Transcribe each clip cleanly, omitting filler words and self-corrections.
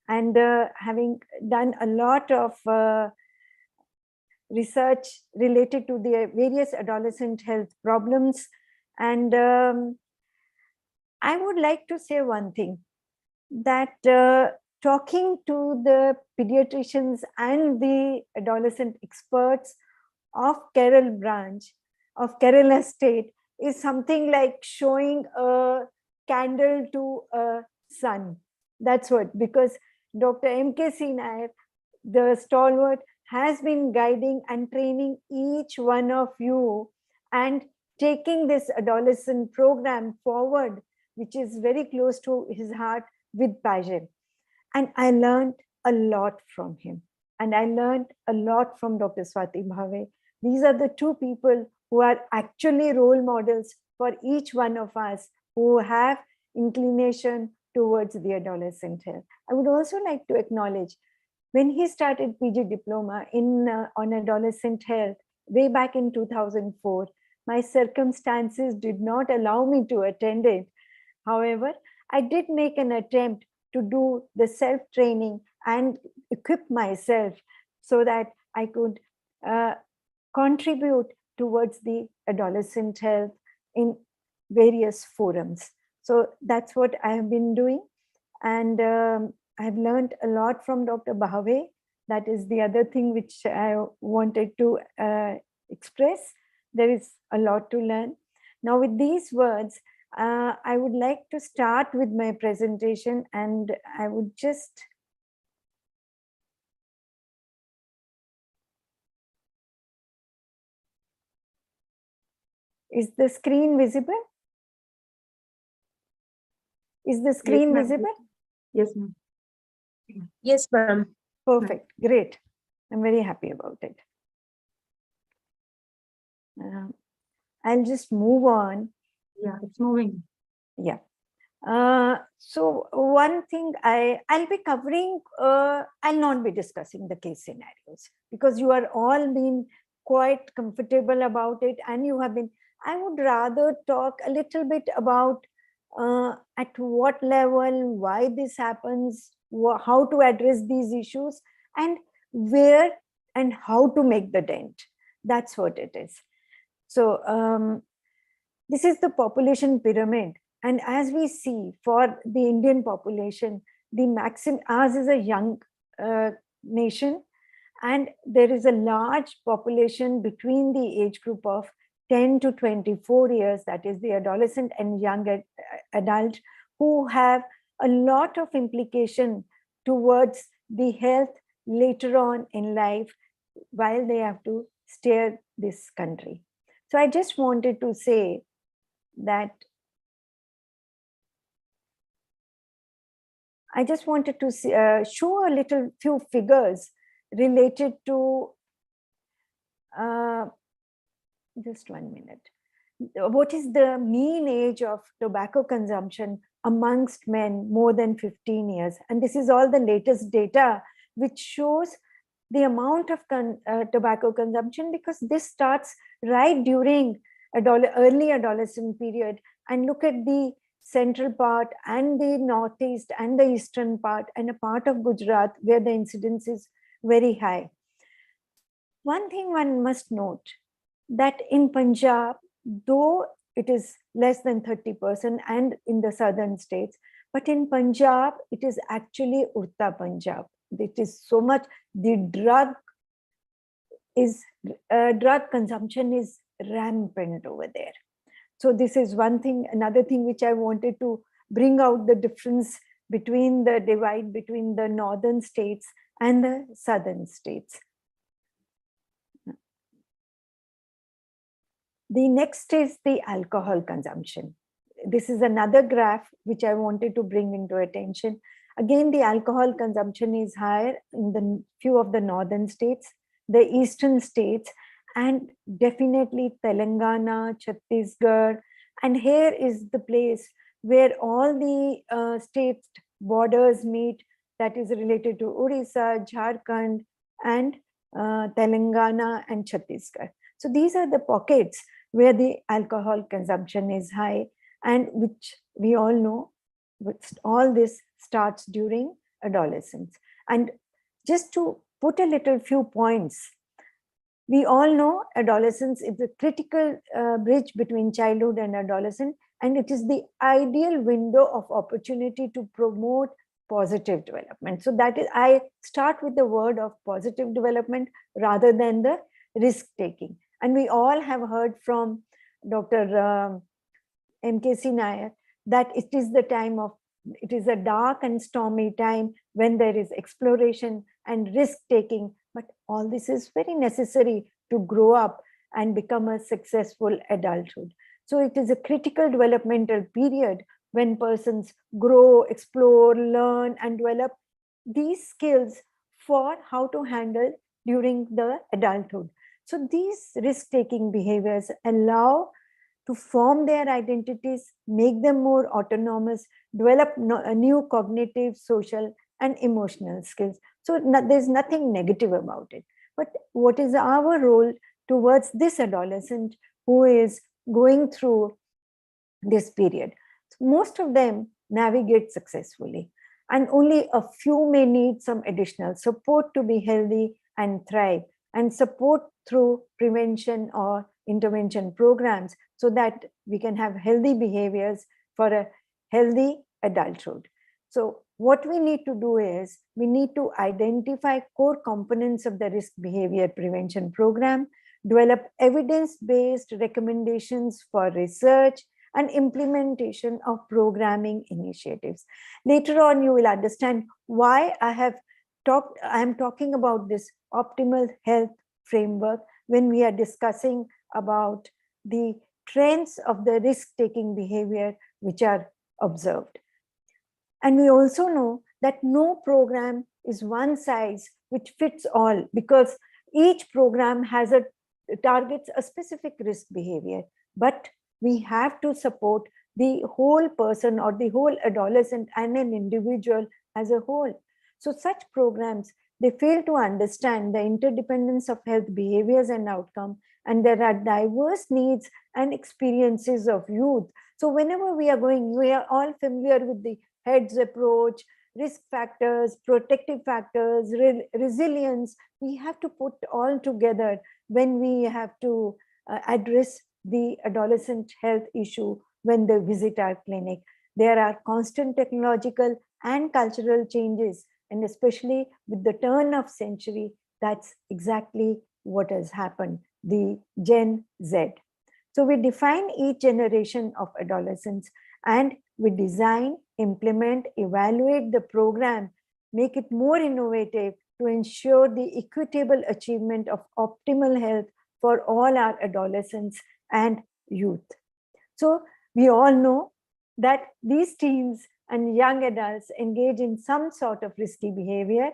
and having done a lot of research related to the various adolescent health problems. And I would like to say one thing, that talking to the pediatricians and the adolescent experts of Kerala branch of Kerala state is something like showing a candle to a sun. That's what, because Dr. M.K.C. Nair, the stalwart, has been guiding and training each one of you and taking this adolescent program forward, which is very close to his heart, with passion. And I learned a lot from him. And I learned a lot from Dr. Swati Bhave. These are the two people who are actually role models for each one of us who have inclination towards the adolescent health. I would also like to acknowledge, when he started PG diploma on adolescent health way back in 2004, my circumstances did not allow me to attend it. However, I did make an attempt to do the self-training and equip myself so that I could contribute towards the adolescent health in various forums. So that's what I have been doing. And I've learned a lot from Dr. Bhave. That is the other thing which I wanted to express. There is a lot to learn. Now, with these words, I would like to start with my presentation, and I would just is the screen visible? Is the screen visible? Yes, ma'am. Yes, ma'am. Perfect. Great. I'm very happy about it. I'll just move on. Yeah, it's moving. Yeah. So one thing I'll be covering, I'll not be discussing the case scenarios, because you are all been quite comfortable about it, and you have been. I would rather talk a little bit about at what level, why this happens, how to address these issues, and where and how to make the dent. That's what it is. So this is the population pyramid. And as we see, for the Indian population, ours is a young nation, and there is a large population between the age group of 10 to 24 years, that is the adolescent and young adult, who have a lot of implication towards the health later on in life while they have to steer this country. So I just wanted to say that I just wanted to show a little few figures related to, just 1 minute. What is the mean age of tobacco consumption amongst men more than 15 years? And this is all the latest data which shows the amount of tobacco consumption, because this starts right during early adolescent period. And look at the central part and the northeast and the eastern part and a part of Gujarat where the incidence is very high. One thing one must note, that in Punjab, though it is less than 30% and in the southern states, but in Punjab, it is actually Urta Punjab. It is so much, the drug consumption is rampant over there. So this is one thing. Another thing which I wanted to bring out, the difference between the divide between the northern states and the southern states. The next is the alcohol consumption. This is another graph which I wanted to bring into attention. Again, the alcohol consumption is higher in the few of the northern states, the eastern states, and definitely Telangana, Chhattisgarh. And here is the place where all the state borders meet, that is related to Odisha, Jharkhand, and Telangana and Chhattisgarh. So these are the pockets where the alcohol consumption is high, and which we all know, all this starts during adolescence. And just to put a little few points, we all know adolescence is a critical bridge between childhood and adolescence, and it is the ideal window of opportunity to promote positive development. So that is, I start with the word of positive development rather than the risk taking. And we all have heard from Dr. M.K.C. Nair that it is a dark and stormy time when there is exploration and risk taking, but all this is very necessary to grow up and become a successful adulthood. So it is a critical developmental period when persons grow, explore, learn, and develop these skills for how to handle during the adulthood. So these risk-taking behaviors allow to form their identities, make them more autonomous, develop new cognitive, social, and emotional skills. So there's nothing negative about it. But what is our role towards this adolescent who is going through this period? Most of them navigate successfully, and only a few may need some additional support to be healthy and thrive, and support through prevention or intervention programs so that we can have healthy behaviors for a healthy adulthood. So what we need to do is we need to identify core components of the risk behavior prevention program, develop evidence-based recommendations for research and implementation of programming initiatives. Later on, you will understand why I am talking about this optimal health framework when we are discussing about the trends of the risk-taking behavior which are observed. And we also know that no program is one size which fits all, because each program targets a specific risk behavior, but we have to support the whole person or the whole adolescent and an individual as a whole. So such programs, they fail to understand the interdependence of health behaviors and outcome, and there are diverse needs and experiences of youth. So whenever we are all familiar with the HEADS approach, risk factors, protective factors, resilience. We have to put all together when we have to address the adolescent health issue when they visit our clinic. There are constant technological and cultural changes, and especially with the turn of century, that's exactly what has happened, the Gen Z. So we define each generation of adolescents, and we design, implement, evaluate the program, make it more innovative to ensure the equitable achievement of optimal health for all our adolescents and youth. So we all know that these teens and young adults engage in some sort of risky behavior,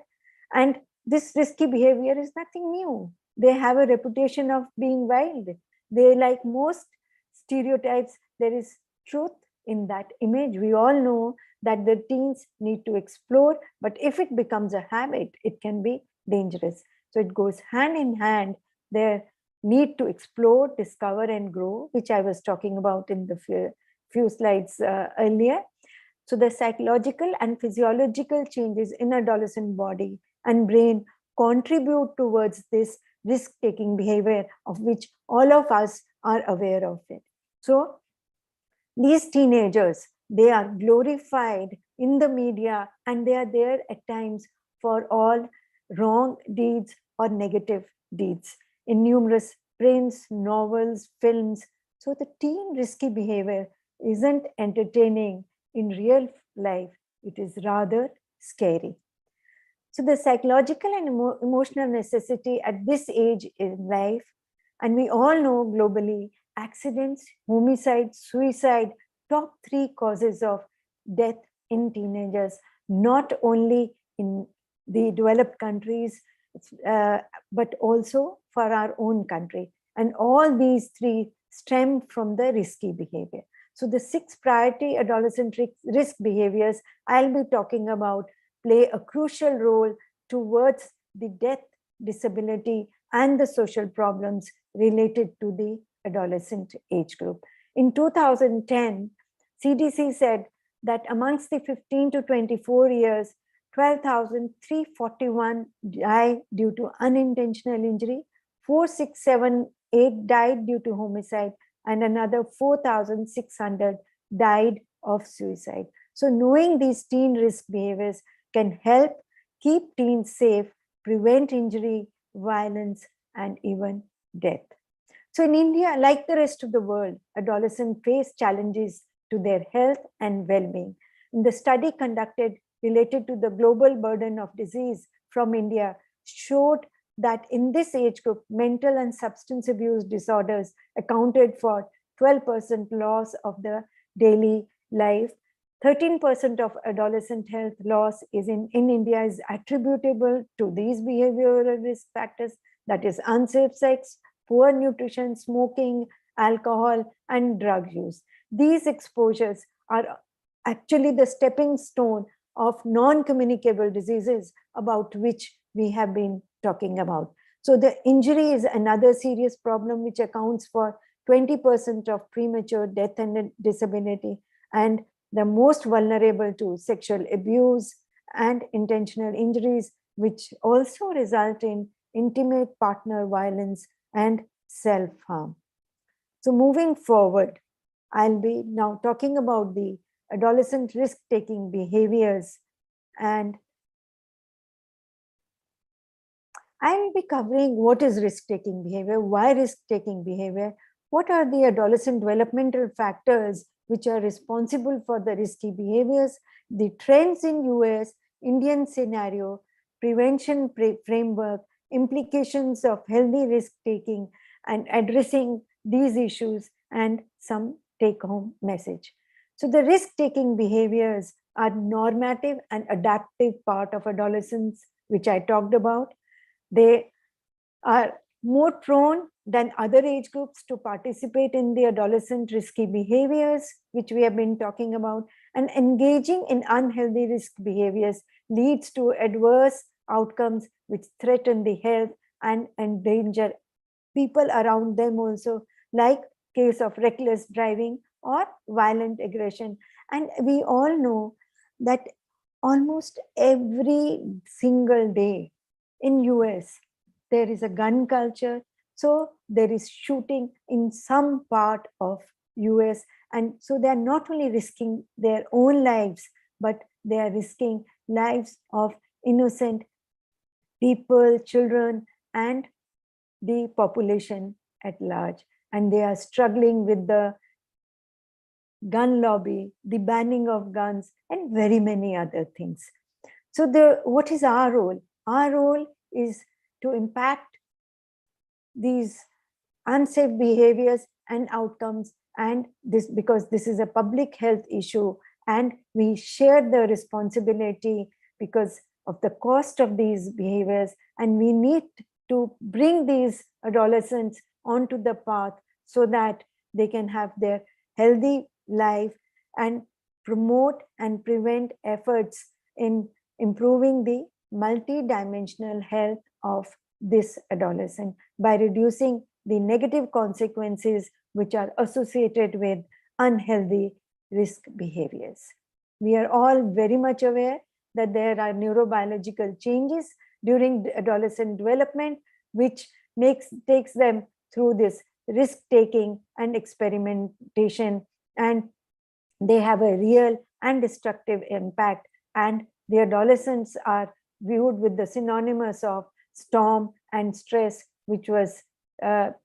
and this risky behavior is nothing new. They have a reputation of being wild. They, like most stereotypes, there is truth in that image. We all know that the teens need to explore, but if it becomes a habit, it can be dangerous. So it goes hand in hand, their need to explore, discover, and grow, which I was talking about in the few slides earlier. So the psychological and physiological changes in adolescent body and brain contribute towards this risk-taking behavior, of which all of us are aware of it. So these teenagers, they are glorified in the media, and they are there at times for all wrong deeds or negative deeds in numerous prints, novels, films. So the teen risky behavior isn't entertaining in real life. It is rather scary. So the psychological and emotional necessity at this age in life, and we all know globally, accidents, homicide, suicide, top 3 causes of death in teenagers, not only in the developed countries, but also for our own country. And all these 3 stem from the risky behavior. So the 6 priority adolescent risk behaviors I'll be talking about play a crucial role towards the death, disability, and the social problems related to the adolescent age group. In 2010, CDC said that amongst the 15 to 24 years, 12,341 died due to unintentional injury, 4,678 died due to homicide, and another 4,600 died of suicide. So knowing these teen risk behaviors can help keep teens safe, prevent injury, violence, and even death. So in India, like the rest of the world, adolescents face challenges to their health and well-being. In the study conducted related to the global burden of disease from India showed that in this age group, mental and substance abuse disorders accounted for 12% loss of the daily life. 13% of adolescent health loss is in India is attributable to these behavioral risk factors, that is unsafe sex, poor nutrition, smoking, alcohol, and drug use. These exposures are actually the stepping stone of non-communicable diseases about which we have been talking about. So the injury is another serious problem which accounts for 20% of premature death and disability, and the most vulnerable to sexual abuse and intentional injuries, which also result in intimate partner violence and self-harm. So moving forward, I'll be now talking about the adolescent risk-taking behaviors, and I will be covering what is risk-taking behavior, why risk-taking behavior, what are the adolescent developmental factors which are responsible for the risky behaviors, the trends in US, Indian scenario, prevention framework, implications of healthy risk-taking, and addressing these issues, and some take-home message. So the risk-taking behaviors are normative and adaptive part of adolescence, which I talked about. They are more prone than other age groups to participate in the adolescent risky behaviors, which we have been talking about. And engaging in unhealthy risk behaviors leads to adverse outcomes which threaten the health and endanger people around them also, like case of reckless driving or violent aggression. And we all know that almost every single day in US, there is a gun culture. So there is shooting in some part of US. And so they are not only risking their own lives, but they are risking lives of innocent people, children, and the population at large. And they are struggling with the gun lobby, the banning of guns, and very many other things. So what is our role? Our role is to impact these unsafe behaviors and outcomes, and this because this is a public health issue, and we share the responsibility because of the cost of these behaviors, and we need to bring these adolescents onto the path so that they can have their healthy life and promote and prevent efforts in improving the multidimensional health of this adolescent by reducing the negative consequences which are associated with unhealthy risk behaviors. We are all very much aware that there are neurobiological changes during adolescent development, which takes them through this risk-taking and experimentation, and they have a real and destructive impact. And the adolescents are viewed with the synonymous of storm and stress, which is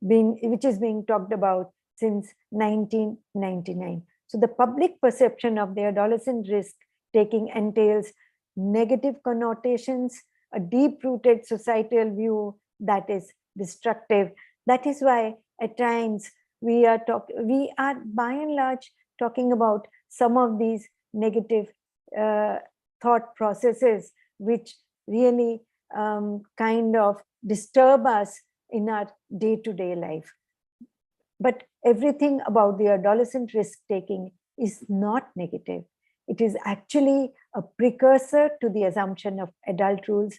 being talked about since 1999. So the public perception of the adolescent risk taking entails negative connotations, a deep-rooted societal view that is destructive. That is why at times we are by and large talking about some of these negative thought processes which really kind of disturb us in our day-to-day life. But everything about the adolescent risk-taking is not negative. It is actually a precursor to the assumption of adult rules.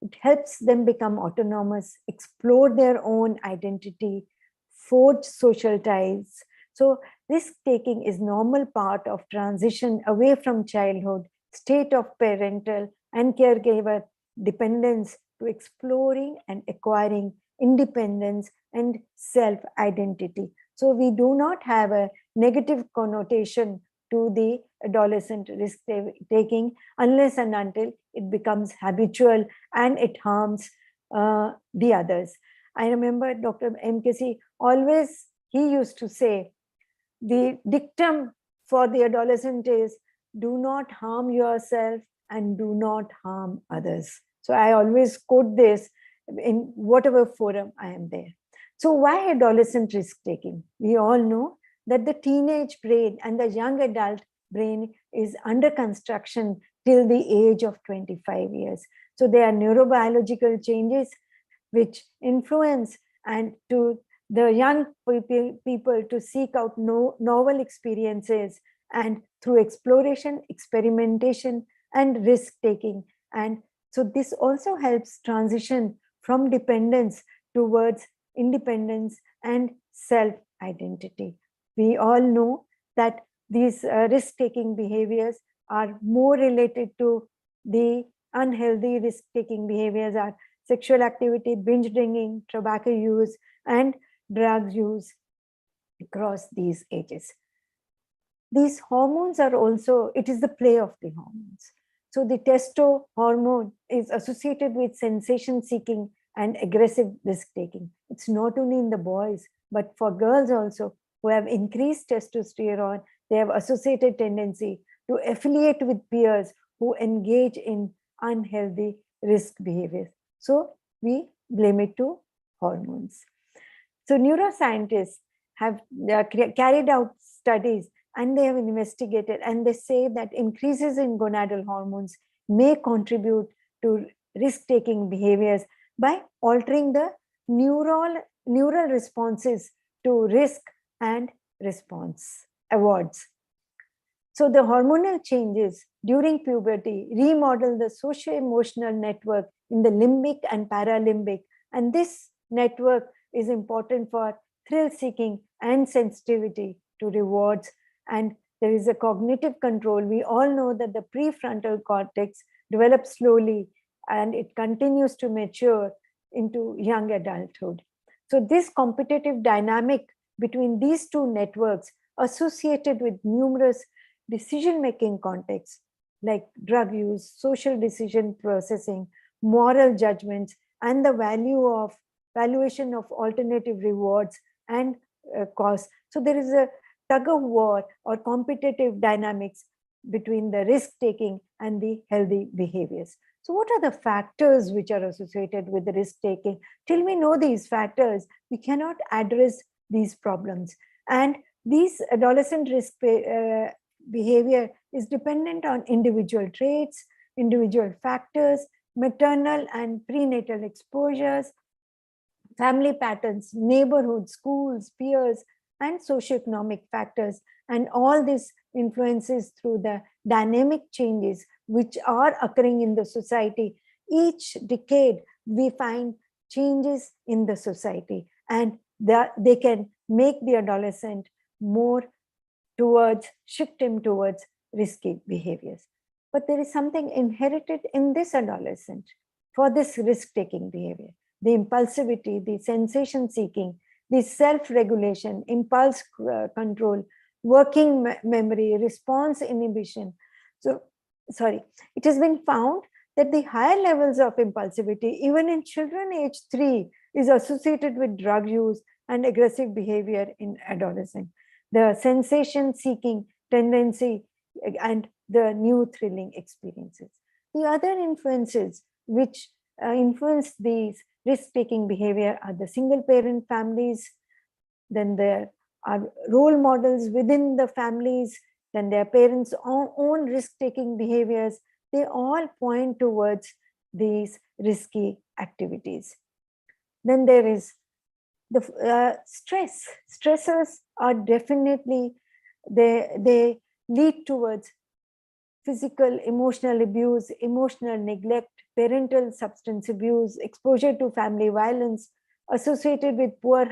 It helps them become autonomous, explore their own identity, forge social ties. So risk-taking is normal part of transition away from childhood, state of parental and caregiver dependence to exploring and acquiring independence and self-identity. So we do not have a negative connotation to the adolescent risk taking unless and until it becomes habitual and it harms the others. I remember Dr. MKC always, he used to say, the dictum for the adolescent is, do not harm yourself and do not harm others. So I always quote this in whatever forum I am there. So why adolescent risk taking? We all know that the teenage brain and the young adult brain is under construction till the age of 25 years. So there are neurobiological changes which influence and to the young people to seek out novel experiences, and through exploration, experimentation, and risk taking. And so this also helps transition from dependence towards independence and self-identity. We all know that these risk-taking behaviors are more related to the unhealthy risk-taking behaviors are sexual activity, binge drinking, tobacco use, and drug use across these ages. These hormones are also, it is the play of the hormones. So the testo hormone is associated with sensation seeking and aggressive risk taking. It's not only in the boys, but for girls also who have increased testosterone, they have associated tendency to affiliate with peers who engage in unhealthy risk behavior. So we blame it to hormones. So neuroscientists have carried out studies and they have investigated, and they say that increases in gonadal hormones may contribute to risk-taking behaviors by altering the neural responses to risk and response awards. So the hormonal changes during puberty remodel the socio-emotional network in the limbic and paralimbic, and this network is important for thrill-seeking and sensitivity to rewards. And there is a cognitive control. We all know that the prefrontal cortex develops slowly and it continues to mature into young adulthood. So this competitive dynamic between these two networks associated with numerous decision-making contexts like drug use, social decision processing, moral judgments, and the valuation of alternative rewards and costs. So there is a tug of war or competitive dynamics between the risk-taking and the healthy behaviors. So what are the factors which are associated with the risk-taking? Till we know these factors, we cannot address these problems. And these adolescent risk behavior is dependent on individual traits, individual factors, maternal and prenatal exposures, family patterns, neighborhood, schools, peers, and socioeconomic factors. And all this influences through the dynamic changes which are occurring in the society. Each decade, we find changes in the society, and they can make the adolescent more shift him towards risky behaviors. But there is something inherited in this adolescent for this risk-taking behavior. The impulsivity, the sensation seeking, the self-regulation, impulse control, working memory, response inhibition. So, it has been found that the higher levels of impulsivity, even in children age 3, is associated with drug use and aggressive behavior in adolescent. The sensation seeking tendency and the new thrilling experiences. The other influences which influence these risk-taking behavior are the single-parent families, then there are role models within the families, then their parents' own risk-taking behaviors. They all point towards these risky activities. Then there is the stress. Stressors are definitely, they lead towards physical, emotional abuse, emotional neglect, parental substance abuse, exposure to family violence associated with poor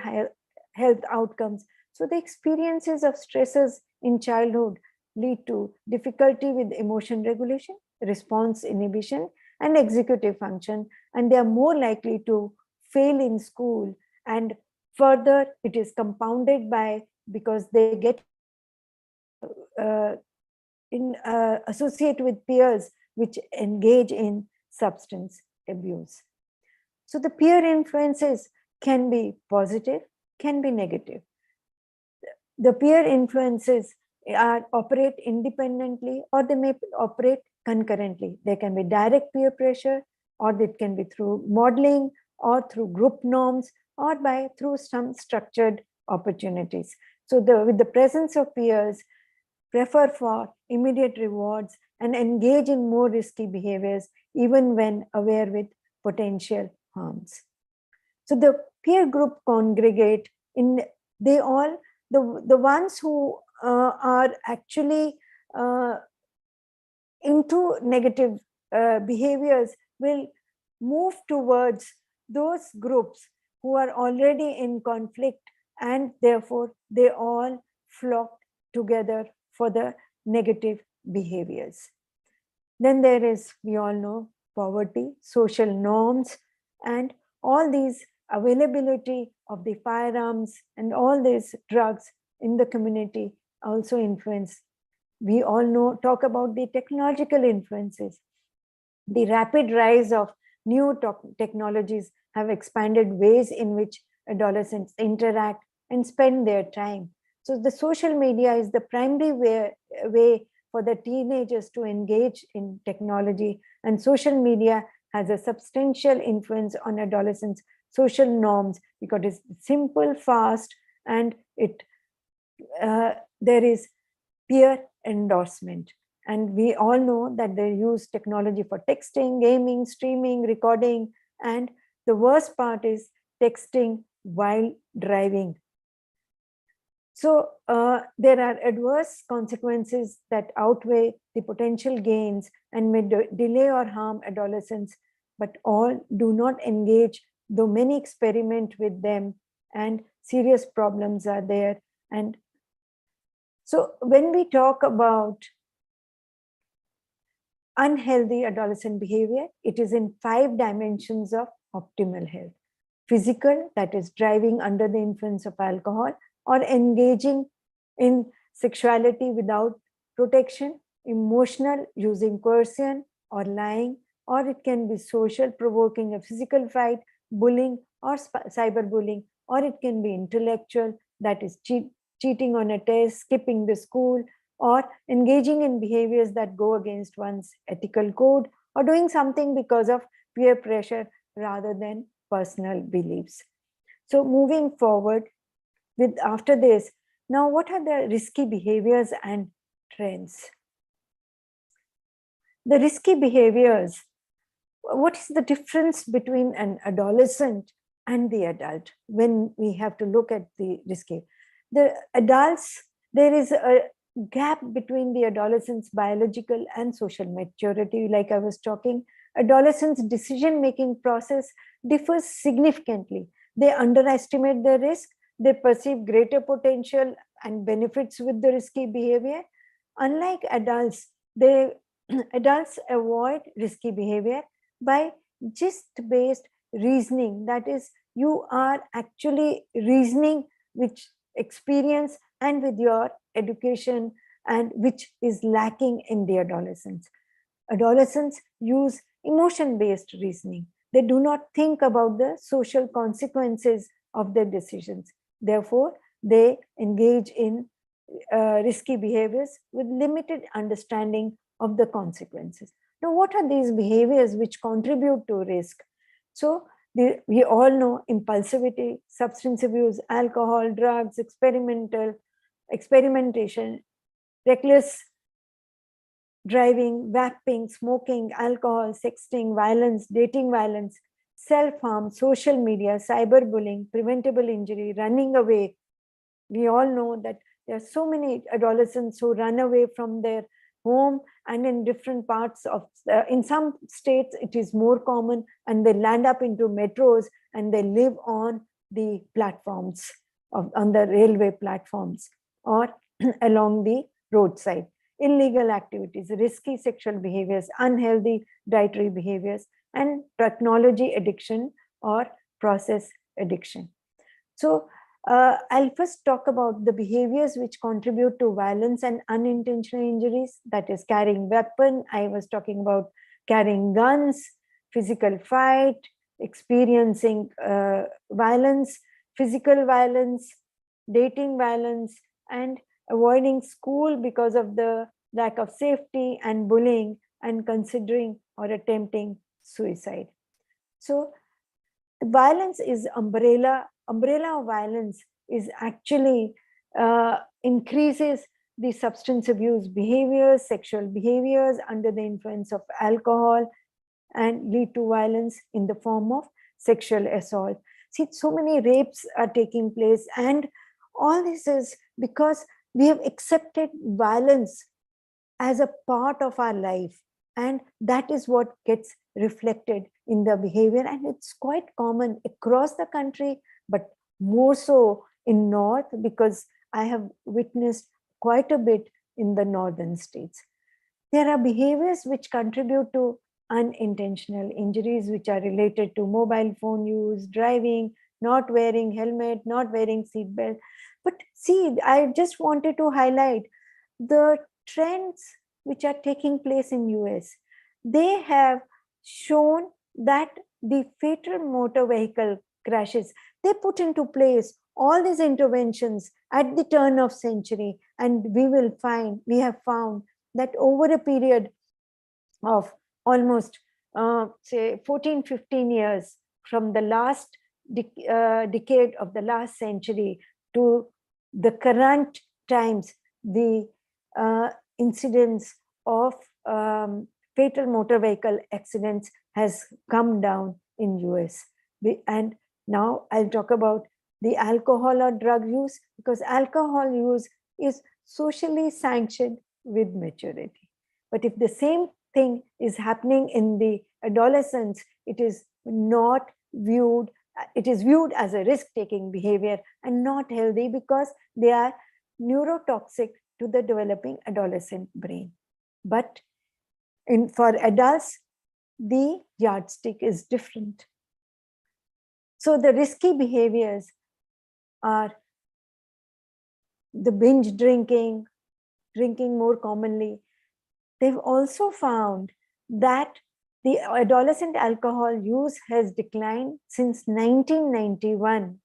health outcomes. So the experiences of stresses in childhood lead to difficulty with emotion regulation, response inhibition, and executive function, and they are more likely to fail in school. And further, it is compounded by, because they get associate with peers which engage in substance abuse. So the peer influences can be positive, can be negative. The peer influences operate independently, or they may operate concurrently. There can be direct peer pressure, or it can be through modeling, or through group norms, or through some structured opportunities. So with the presence of peers, prefer for immediate rewards and engage in more risky behaviors, even when aware with potential harms. So the peer group congregate in, they all, the ones who are actually into negative behaviors will move towards those groups who are already in conflict, and therefore they all flock together for the negative behaviors. Then there is, we all know, poverty, social norms, and all these availability of the firearms and all these drugs in the community also influence. We all know, talk about the technological influences. The rapid rise of new technologies have expanded ways in which adolescents interact and spend their time. So the social media is the primary way for the teenagers to engage in technology, and social media has a substantial influence on adolescents' social norms because it's simple, fast, and there is peer endorsement. And we all know that they use technology for texting, gaming, streaming, recording, and the worst part is texting while driving. So there are adverse consequences that outweigh the potential gains and may delay or harm adolescents, but all do not engage, though many experiment with them, and serious problems are there. And so when we talk about unhealthy adolescent behavior, it is in 5 dimensions of optimal health. Physical, that is driving under the influence of alcohol, or engaging in sexuality without protection. Emotional, using coercion or lying, or it can be social, provoking a physical fight, bullying or cyberbullying, or it can be intellectual, that is cheating on a test, skipping the school, or engaging in behaviors that go against one's ethical code, or doing something because of peer pressure rather than personal beliefs. So moving forward, after this, now what are the risky behaviors and trends? The risky behaviors, what is the difference between an adolescent and the adult when we have to look at the risky? The adults, there is a gap between the adolescent's biological and social maturity. Like I was talking, adolescents' decision-making process differs significantly. They underestimate the risk. They perceive greater potential and benefits with the risky behavior. Unlike adults, adults avoid risky behavior by gist-based reasoning. That is, you are actually reasoning with experience and with your education, and which is lacking in the adolescents. Adolescents use emotion-based reasoning. They do not think about the social consequences of their decisions. Therefore, they engage in risky behaviors with limited understanding of the consequences. Now, what are these behaviors which contribute to risk? So, we all know impulsivity, substance abuse, alcohol, drugs, experimentation, reckless driving, vaping, smoking, alcohol, sexting, violence, dating violence, self-harm, social media, cyberbullying, preventable injury, running away. We all know that there are so many adolescents who run away from their home, and in different parts of, in some states it is more common, and they land up into metros and they live on the platforms, on the railway platforms or along the roadside. illegal activities, risky sexual behaviors, unhealthy dietary behaviors, and technology addiction or process addiction. So I'll first talk about the behaviors which contribute to violence and unintentional injuries, that is carrying weapon. I was talking about carrying guns, physical fight, experiencing violence, physical violence, dating violence, and avoiding school because of the lack of safety, and bullying, and considering or attempting suicide. So violence is umbrella of violence is actually increases the substance abuse behaviors, sexual behaviors under the influence of alcohol, and lead to violence in the form of sexual assault. See, so many rapes are taking place, and all this is because we have accepted violence as a part of our life, and that is what gets reflected in the behavior, and it's quite common across the country, but more so in North, because I have witnessed quite a bit in the northern states. There are behaviors which contribute to unintentional injuries, which are related to mobile phone use, driving, not wearing helmet, not wearing seatbelt. But see, I just wanted to highlight the trends which are taking place in US. They have shown that the fatal motor vehicle crashes, they put into place all these interventions at the turn of century, and we have found that over a period of almost say 14-15 years, from the last decade of the last century to the current times, the incidence of fatal motor vehicle accidents has come down in US. And now I'll talk about the alcohol or drug use, because alcohol use is socially sanctioned with maturity. But if the same thing is happening in the adolescents, it is viewed as a risk-taking behavior and not healthy, because they are neurotoxic to the developing adolescent brain. But for adults, the yardstick is different. So the risky behaviors are the binge drinking more commonly. They've also found that the adolescent alcohol use has declined since 1991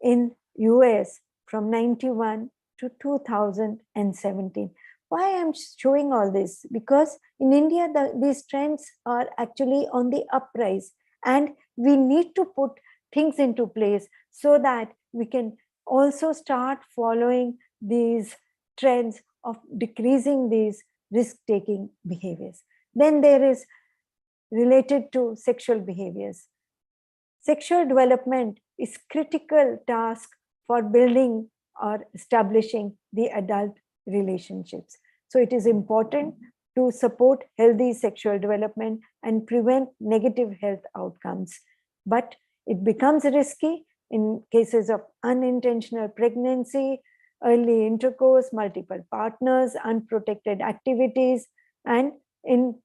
in US, from 91 to 2017. Why I'm showing all this? Because in India, these trends are actually on the uprise, and we need to put things into place so that we can also start following these trends of decreasing these risk-taking behaviors. Then there is related to sexual behaviors. Sexual development is critical task for building or establishing the adult relationships. So it is important to support healthy sexual development and prevent negative health outcomes. But it becomes risky in cases of unintentional pregnancy, early intercourse, multiple partners, unprotected activities, and in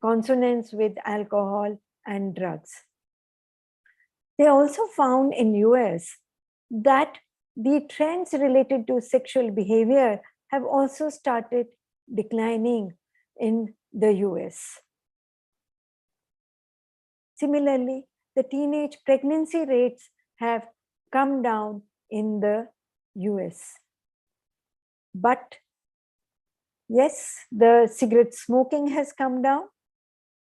consonance with alcohol and drugs. They also found in US that the trends related to sexual behavior have also started declining in the US. Similarly, the teenage pregnancy rates have come down in the US. But yes, the cigarette smoking has come down,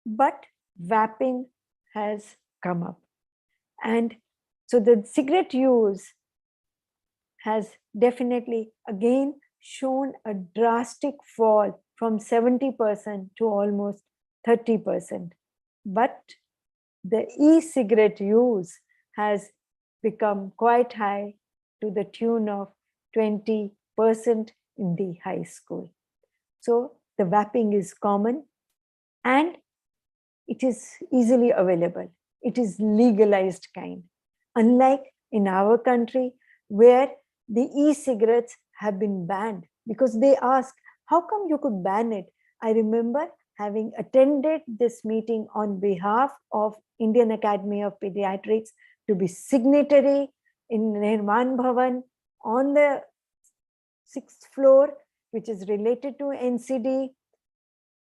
but vaping has come up. And so the cigarette use has definitely again shown a drastic fall from 70% to almost 30%. But the e-cigarette use has become quite high, to the tune of 20% in the high school. So the vaping is common and it is easily available. It is legalized kind. Unlike in our country, where the e-cigarettes have been banned, because they ask, How come you could ban it? I remember having attended this meeting on behalf of Indian Academy of Pediatrics to be signatory in Nirman Bhavan on the 6th floor, which is related to NCD.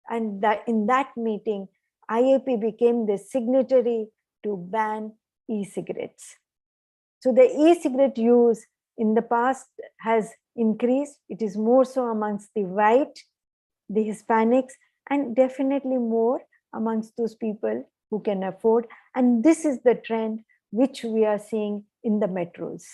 And that in that meeting, IAP became the signatory to ban e-cigarettes. So the e-cigarette use in the past has increased. It is more so amongst the white, the Hispanics, and definitely more amongst those people who can afford. And this is the trend which we are seeing in the metros.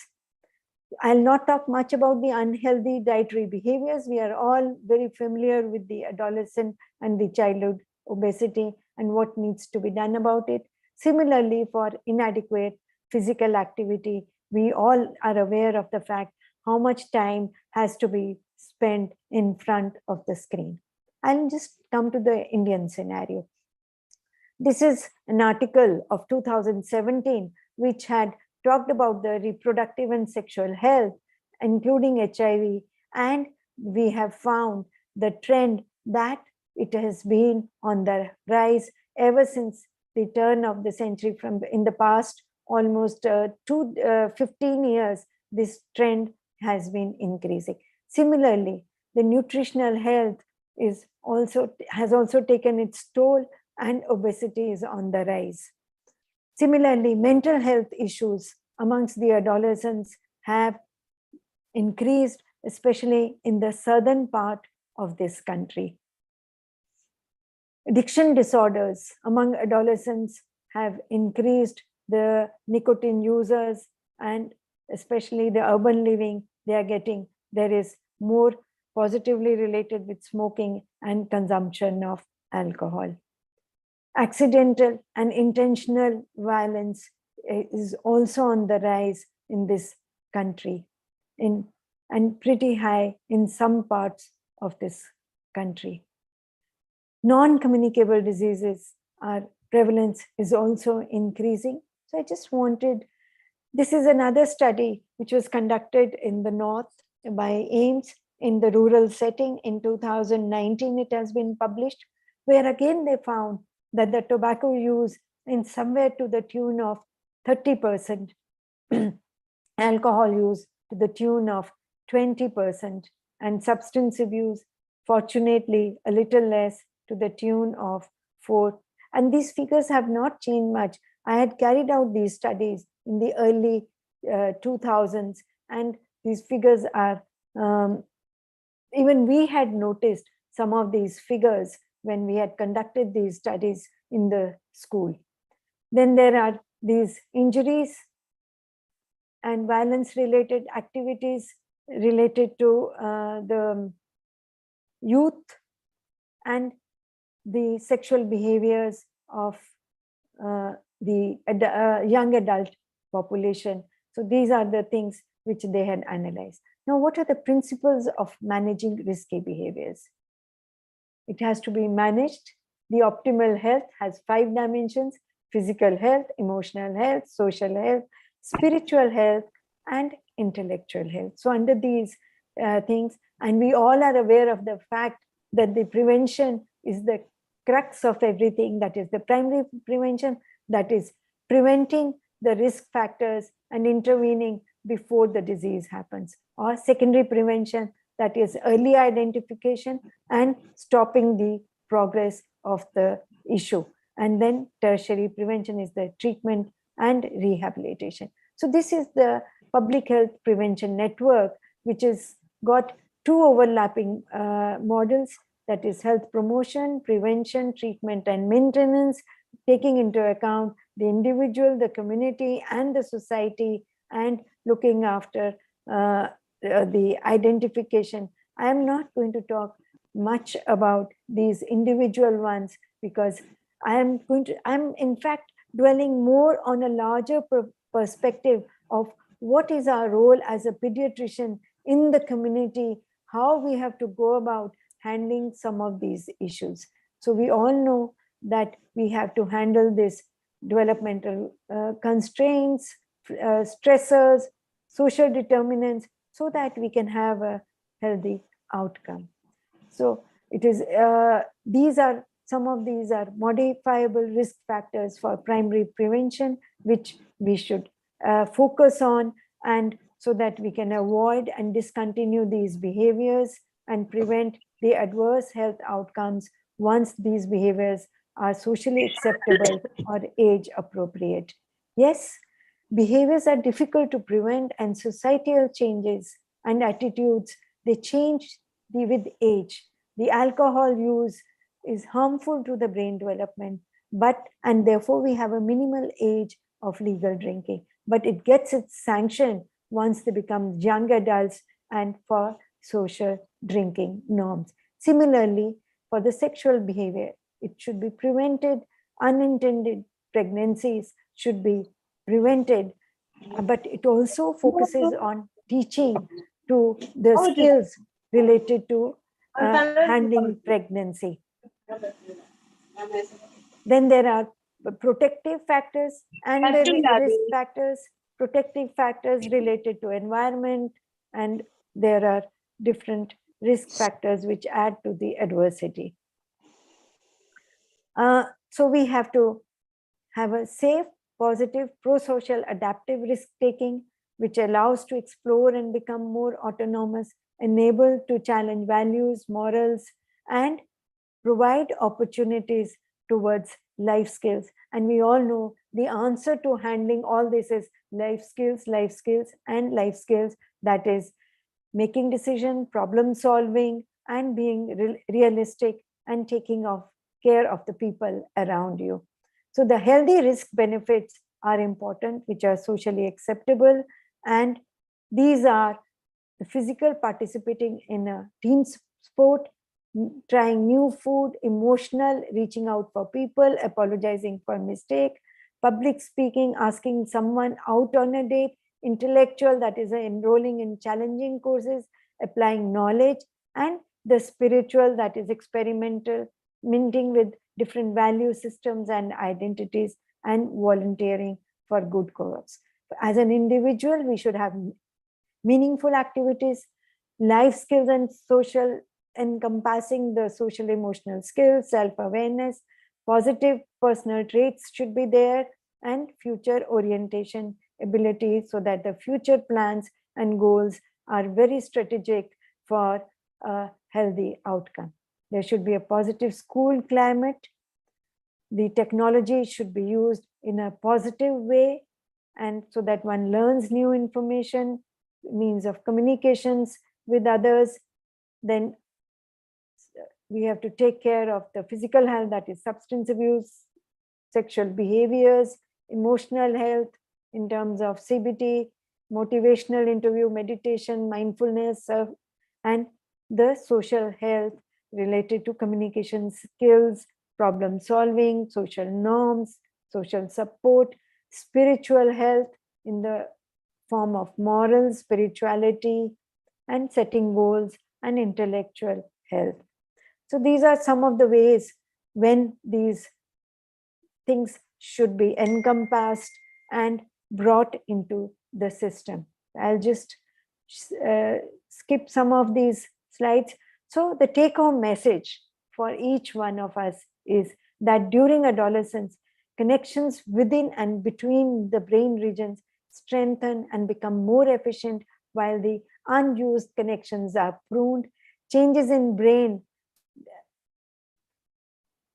I'll not talk much about the unhealthy dietary behaviors. We are all very familiar with the adolescent and the childhood obesity and what needs to be done about it. Similarly, for inadequate physical activity, we all are aware of the fact how much time has to be spent in front of the screen. I'll just come to the Indian scenario. This is an article of 2017, which had talked about the reproductive and sexual health, including HIV, and we have found the trend that it has been on the rise ever since the turn of the century. From in the past almost 15 years, this trend has been increasing. Similarly, the nutritional health has also taken its toll, and obesity is on the rise. Similarly, mental health issues amongst the adolescents have increased, especially in the southern part of this country. Addiction disorders among adolescents have increased. The nicotine users and especially the urban living, there is more positively related with smoking and consumption of alcohol. Accidental and intentional violence is also on the rise in this country and pretty high in some parts of this country. Non-communicable diseases, prevalence is also increasing. So I just wanted, this is another study which was conducted in the north by AIMS in the rural setting in 2019. It has been published, where again they found that the tobacco use in somewhere to the tune of 30%, alcohol use to the tune of 20%, and substance abuse, fortunately, a little less to the tune of 4%. And these figures have not changed much. I had carried out these studies in the early 2000s, and these figures are, even we had noticed some of these figures when we had conducted these studies in the school. Then there are these injuries and violence-related activities related to the youth and the sexual behaviors of the young adult population. So these are the things which they had analyzed. Now, what are the principles of managing risky behaviors? It has to be managed. The optimal health has 5 dimensions: physical health, emotional health, social health, spiritual health, and intellectual health. So under these things, and we all are aware of the fact that the prevention is the crux of everything. That is the primary prevention, that is preventing the risk factors and intervening before the disease happens, or secondary prevention, that is early identification and stopping the progress of the issue. And then tertiary prevention is the treatment and rehabilitation. So this is the public health prevention network, which has got 2 overlapping models, that is health promotion, prevention, treatment, and maintenance, taking into account the individual, the community, and the society, and looking after the identification. I am not going to talk much about these individual ones because I'm in fact dwelling more on a larger perspective of what is our role as a pediatrician in the community, how we have to go about handling some of these issues. So we all know that we have to handle this developmental constraints, stressors, social determinants, so that we can have a healthy outcome. So it is, some of these are modifiable risk factors for primary prevention, which we should focus on, and so that we can avoid and discontinue these behaviors and prevent the adverse health outcomes once these behaviors are socially acceptable or age appropriate. Yes, behaviors are difficult to prevent, and societal changes and attitudes, they change with age. The alcohol use is harmful to the brain development, and therefore we have a minimal age of legal drinking, but it gets its sanction once they become young adults and for social drinking norms. Similarly, for the sexual behavior, it should be prevented. Unintended pregnancies should be prevented, but it also focuses on teaching to the skills related to handling pregnancy. Then there are protective factors and the risk factors. Protective factors related to environment, and there are different risk factors which add to the adversity. So we have to have a safe, positive, pro-social, adaptive risk-taking, which allows to explore and become more autonomous, enabled to challenge values, morals, and provide opportunities towards life skills. And we all know the answer to handling all this is life skills, and life skills. That is making decision, problem solving, and being realistic and taking care of the people around you. So the healthy risk benefits are important, which are socially acceptable. And these are the physical, participating in a team sport, trying new food, emotional, reaching out for people, apologizing for mistake, public speaking, asking someone out on a date, intellectual, that is enrolling in challenging courses, applying knowledge, and the spiritual, that is experimental, minting with different value systems and identities, and volunteering for good cause. As an individual, we should have meaningful activities, life skills and social, encompassing the social emotional skills, self-awareness, positive personal traits should be there, and future orientation ability, so that the future plans and goals are very strategic for a healthy outcome. There should be a positive school climate. The technology should be used in a positive way, and so that one learns new information, means of communications with others. Then we have to take care of the physical health, that is substance abuse, sexual behaviors, emotional health in terms of CBT, motivational interview, meditation, mindfulness, and the social health related to communication skills, problem solving, social norms, social support, spiritual health in the form of morals, spirituality, and setting goals, and intellectual health. So these are some of the ways when these things should be encompassed and brought into the system. I'll just skip some of these slides. So the take-home message for each one of us is that during adolescence, connections within and between the brain regions strengthen and become more efficient, while the unused connections are pruned. Changes in brain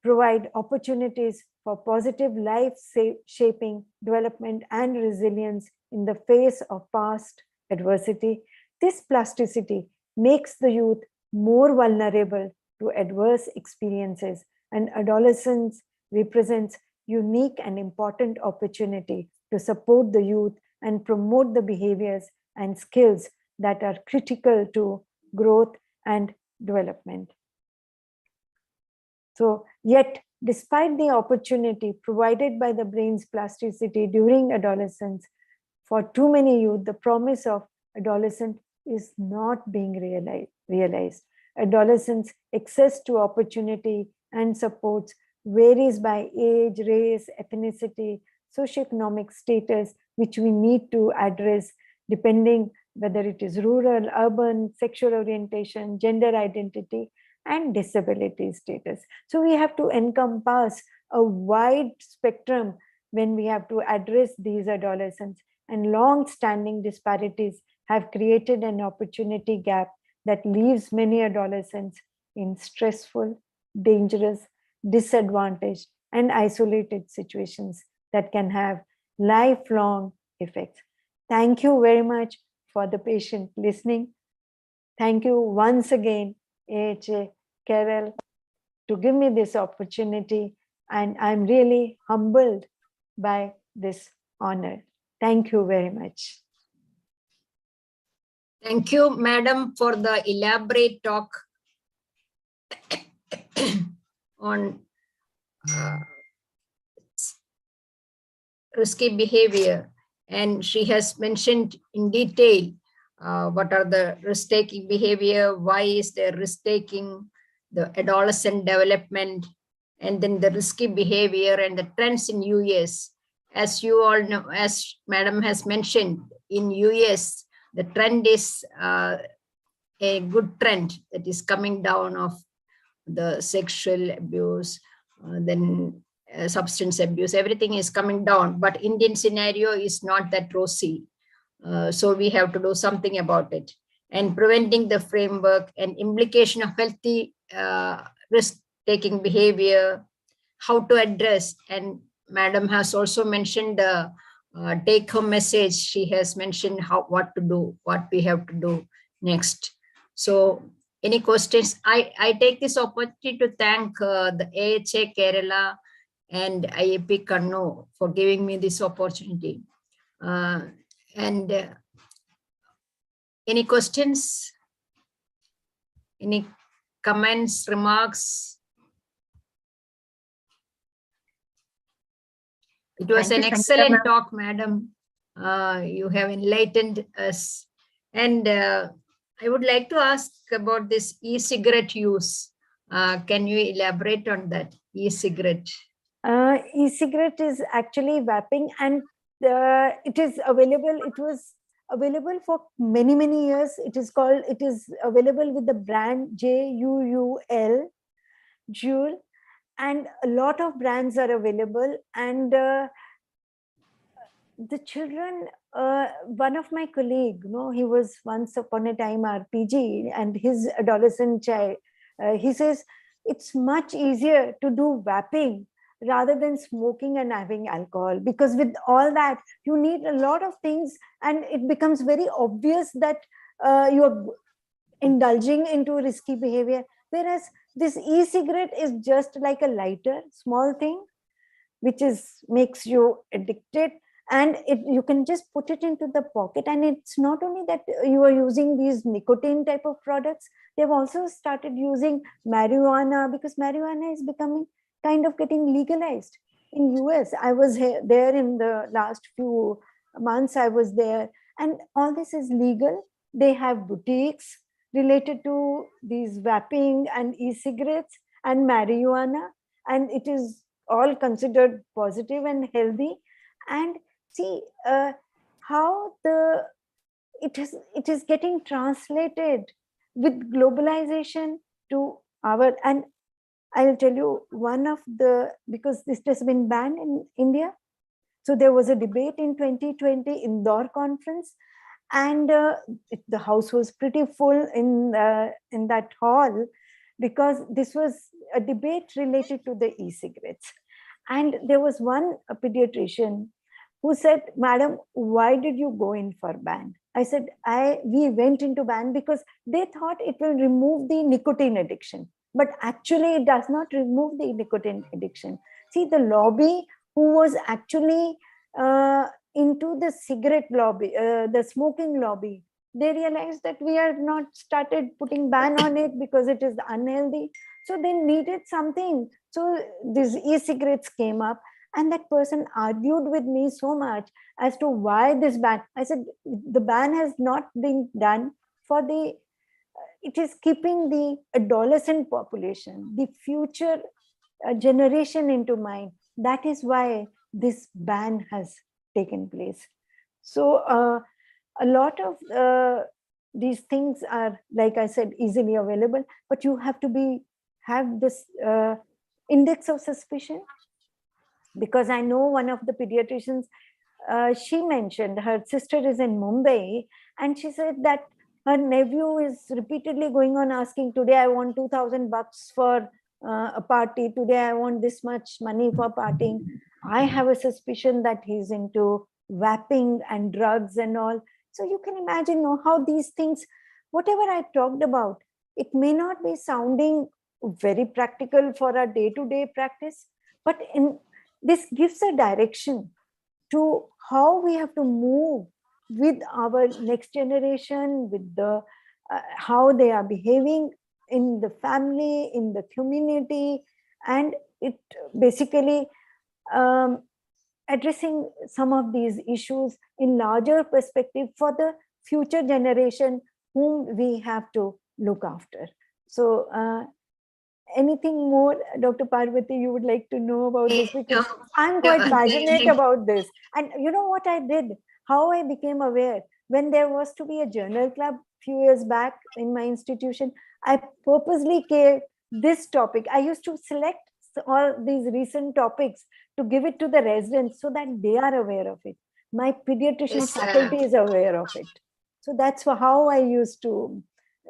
provide opportunities for positive life-shaping development and resilience in the face of past adversity. This plasticity makes the youth more vulnerable to adverse experiences, and adolescence represents unique and important opportunity to support the youth and promote the behaviors and skills that are critical to growth and development. So, yet, despite the opportunity provided by the brain's plasticity during adolescence, for too many youth, the promise of adolescence is not being realized. Adolescence access to opportunity and supports varies by age, race, ethnicity, socioeconomic status, which we need to address depending whether it is rural, urban, sexual orientation, gender identity. and disability status. So we have to encompass a wide spectrum when we have to address these adolescents, and long-standing disparities have created an opportunity gap that leaves many adolescents in stressful, dangerous, disadvantaged, and isolated situations that can have lifelong effects. Thank you very much for the patient listening. Thank you once again, AHA, Carol, to give me this opportunity, and I'm really humbled by this honor. Thank you very much. Thank you, Madam, for the elaborate talk on risky behavior. And she has mentioned in detail what are the risk-taking behavior, why is there risk-taking, the adolescent development, and then the risky behavior and the trends in US. As you all know, as Madam has mentioned, in US, the trend is a good trend that is coming down of the sexual abuse, then substance abuse, everything is coming down, but Indian scenario is not that rosy. So we have to do something about it. And preventing the framework and implication of healthy risk-taking behavior, how to address. And Madam has also mentioned the take-home message. She has mentioned what to do, what we have to do next. So any questions? I take this opportunity to thank the AHA Kerala and IAP Kanno for giving me this opportunity. Any questions? Any comments, remarks? It was an excellent talk, Madam. You have enlightened us. And I would like to ask about this e-cigarette use. Can you elaborate on that, e-cigarette? E-cigarette is actually vaping, and it is available. It was available for many, many years. It is available with the brand JUUL, Juul, and a lot of brands are available. And the children, one of my colleague, he was once upon a time RPG, and his adolescent child, he says it's much easier to do vaping rather than smoking and having alcohol, because with all that you need a lot of things, and it becomes very obvious that you're indulging into risky behavior, whereas this e-cigarette is just like a lighter, small thing which makes you addicted, and you can just put it into the pocket. And it's not only that you are using these nicotine type of products, they've also started using marijuana, because marijuana is becoming kind of getting legalized in US. I was there in the last few months. I was there, and all this is legal. They have boutiques related to these vaping and e-cigarettes and marijuana, and it is all considered positive and healthy. And see how it is getting translated with globalization to our. And I'll tell you because this has been banned in India. So there was a debate in 2020 Indore conference, and the house was pretty full in that hall, because this was a debate related to the e-cigarettes. And there was one pediatrician who said, "Madam, why did you go in for ban?" I said, we went into ban because they thought it will remove the nicotine addiction. But actually, it does not remove the nicotine addiction. See, the lobby who was actually into the cigarette lobby, the smoking lobby, they realized that we are not started putting ban on it because it is unhealthy. So they needed something. So these e-cigarettes came up, and that person argued with me so much as to why this ban. I said, the ban has not been done for it is keeping the adolescent population, the future generation into mind. That is why this ban has taken place. So a lot of these things are, like I said, easily available, but you have to have this index of suspicion. Because I know one of the pediatricians, she mentioned her sister is in Mumbai, and she said that her nephew is repeatedly going on asking, today I want $2,000 for a party, today I want this much money for partying. I have a suspicion that he's into vaping and drugs and all. So you can imagine how these things, whatever I talked about, it may not be sounding very practical for our day-to-day practice, but this gives a direction to how we have to move with our next generation, with the how they are behaving in the family, in the community, and it basically addressing some of these issues in larger perspective for the future generation whom we have to look after. So anything more, Dr. Parvati, you would like to know about this? Because I'm quite passionate about this. And you know what I did? How I became aware? When there was to be a journal club a few years back in my institution, I purposely gave this topic. I used to select all these recent topics to give it to the residents so that they are aware of it. My pediatrician faculty is aware of it. So that's how I used to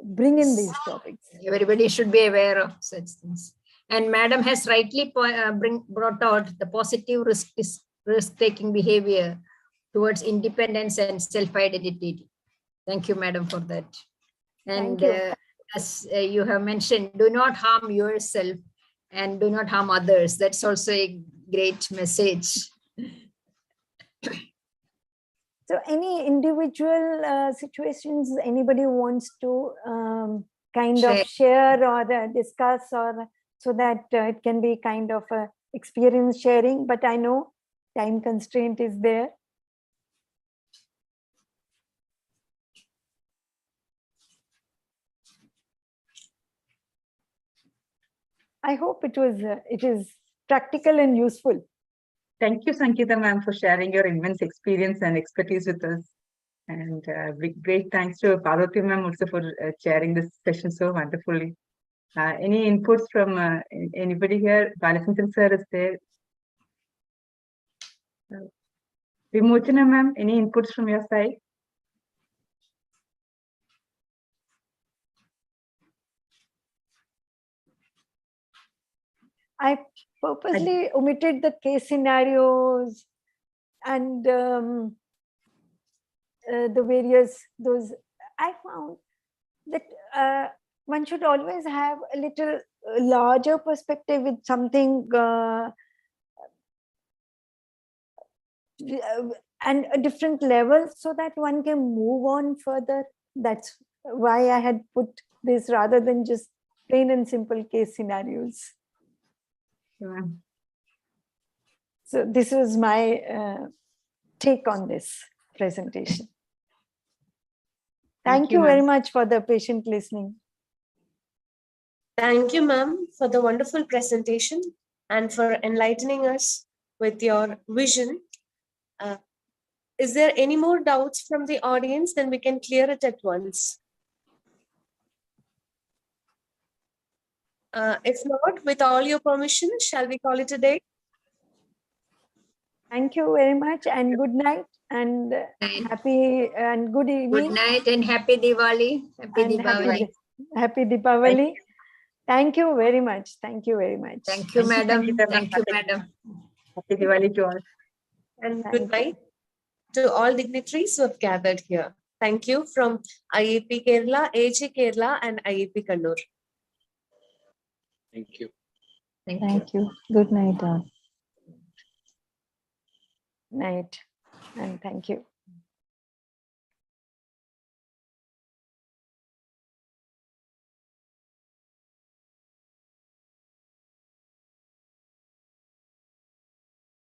bring in these topics. Everybody should be aware of such things. And Madam has rightly brought out the positive risk-taking behavior towards independence and self-identity. Thank you, Madam, for that. And as you have mentioned, do not harm yourself and do not harm others. That's also a great message. So any individual situations anybody wants to kind of share or discuss, or so that it can be kind of a experience sharing, but I know time constraint is there. I hope it is practical and useful. Thank you, Sangeetha ma'am, for sharing your immense experience and expertise with us. And great thanks to Parvati ma'am also for sharing this session so wonderfully. Any inputs from anybody here? Balasantan sir is there. Vimochana ma'am, any inputs from your side? I purposely omitted the case scenarios and the various those. I found that one should always have a little larger perspective with something and a different level, so that one can move on further. That's why I had put this rather than just plain and simple case scenarios. Yeah. So this was my take on this presentation. Thank you very much for the patient listening. Thank you, ma'am, for the wonderful presentation and for enlightening us with your vision. Is there any more doubts from the audience? Then we can clear it at once. If not, with all your permission, shall we call it a day? Thank you very much, and good night, and happy and good evening. Good night and happy Diwali. Happy Diwali. Happy Deepavali. Thank you very much. Thank you very much. Thank you, madam. Thank you, madam. Happy Diwali to all. And good night to all dignitaries who have gathered here. Thank you from IAP Kerala, AJ Kerala, and IAP Kannur. Thank you. Thank you. Good night. Night, and thank you.